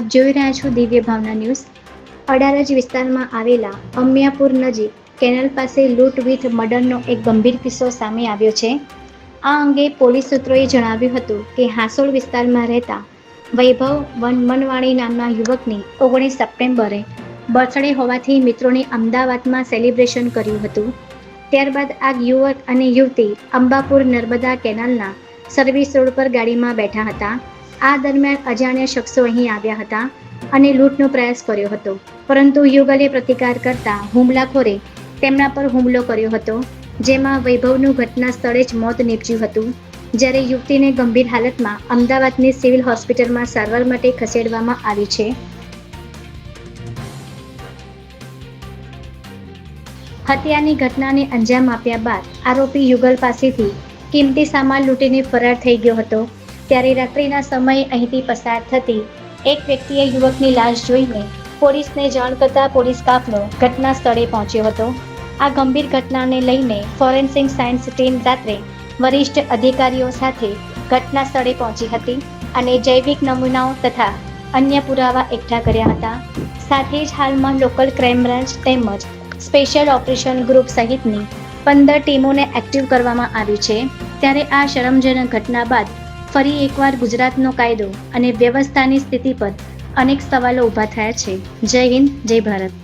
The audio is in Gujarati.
આપ જોઈ રહ્યા છો દિવ્ય ભાવના ન્યૂઝ। અડાલજ વિસ્તારમાં આવેલા અમિયાપુર નજીક કેનલ પાસે લૂંટ વિથ મર્ડરનો એક ગંભીર કિસ્સો સામે આવ્યો છે। આ અંગે પોલીસ સૂત્રોએ જણાવ્યું હતું કે હાસોડ વિસ્તારમાં રહેતા વૈભવ મનવાણી નામના યુવકની 19 સપ્ટેમ્બરે બર્થડે હોવાથી મિત્રોને અમદાવાદમાં સેલિબ્રેશન કર્યું હતું। ત્યારબાદ આ યુવક અને યુવતી અંબાપુર નર્મદા કેનાલના સર્વિસ રોડ પર ગાડીમાં બેઠા હતા। આ દરમિયાન અજાણ્યા શખ્સો અહીં આવ્યા હતા અને લૂંટનો પ્રયાસ કર્યો હતો, પરંતુ યુગલે પ્રતિકાર કરતા હુમલાખોરે તેમના પર હુમલો કર્યો હતો, જેમાં વૈભવનું ઘટના સ્થળે જ મોત નીપજ્યું હતું, જ્યારે યુવતીને ગંભીર હાલતમાં અમદાવાદની સિવિલ હોસ્પિટલમાં સારવાર માટે ખસેડવામાં આવી છે। હત્યાની ઘટનાને અંજામ આપ્યા બાદ આરોપી યુગલ પાસેથી કિંમતી સામાન લૂંટીને ફરાર થઈ ગયો હતો। ત્યારે રાત્રિના સમયે અહીંથી પસાર થતી એક વ્યક્તિએ યુવકની લાશ જોઈને પોલીસને જાણ કરતા પોલીસ કાફલો ઘટના સ્થળે પહોંચ્યો હતો। આ ગંભીર ઘટનાને લઈને ફોરેન્સિક સાયન્સ ટીમ રાત્રે વરિષ્ઠ અધિકારીઓ સાથે ઘટના સ્થળે પહોંચી હતી અને જૈવિક નમૂનાઓ તથા અન્ય પુરાવા એકઠા કર્યા હતા। સાથે જ હાલમાં લોકલ ક્રાઇમ બ્રાન્ચ તેમજ સ્પેશિયલ ઓપરેશન ગ્રુપ સહિતની 15 ટીમોને એક્ટિવ કરવામાં આવી છે। ત્યારે આ શરમજનક ઘટના બાદ ફરી એકવાર ગુજરાતનો કાયદો અને વ્યવસ્થાની સ્થિતિ પર અનેક સવાલો ઊભા થયા છે। જય હિન્દ, જય ભારત।